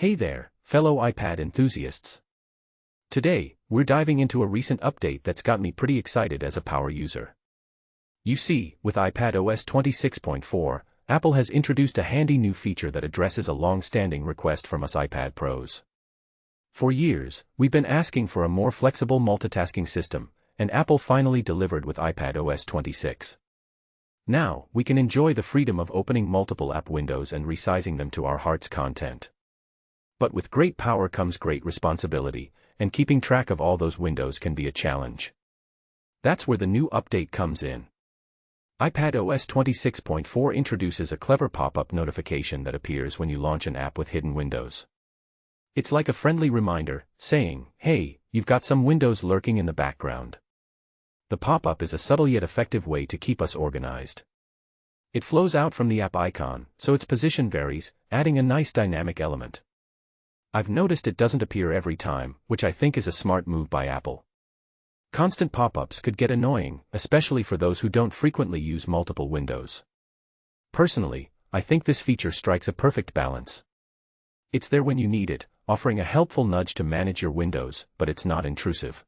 Hey there, fellow iPad enthusiasts. Today, we're diving into a recent update that's got me pretty excited as a power user. You see, with iPadOS 26.4, Apple has introduced a handy new feature that addresses a long-standing request from us iPad pros. For years, we've been asking for a more flexible multitasking system, and Apple finally delivered with iPadOS 26. Now, we can enjoy the freedom of opening multiple app windows and resizing them to our heart's content. But with great power comes great responsibility, and keeping track of all those windows can be a challenge. That's where the new update comes in. iPadOS 26.4 introduces a clever pop-up notification that appears when you launch an app with hidden windows. It's like a friendly reminder, saying, "Hey, you've got some windows lurking in the background." The pop-up is a subtle yet effective way to keep us organized. It flows out from the app icon, so its position varies, adding a nice dynamic element. I've noticed it doesn't appear every time, which I think is a smart move by Apple. Constant pop-ups could get annoying, especially for those who don't frequently use multiple windows. Personally, I think this feature strikes a perfect balance. It's there when you need it, offering a helpful nudge to manage your windows, but it's not intrusive.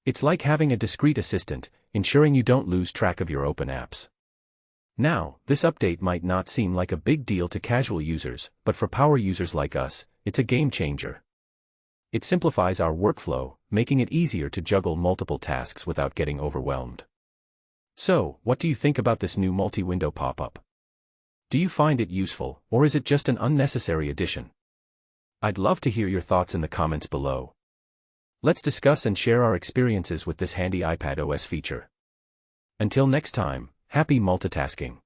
It's like having a discreet assistant, ensuring you don't lose track of your open apps. Now, this update might not seem like a big deal to casual users, but for power users like us, it's a game changer. It simplifies our workflow, making it easier to juggle multiple tasks without getting overwhelmed. So, what do you think about this new multi-window pop-up? Do you find it useful, or is it just an unnecessary addition? I'd love to hear your thoughts in the comments below. Let's discuss and share our experiences with this handy iPadOS feature. Until next time, happy multitasking.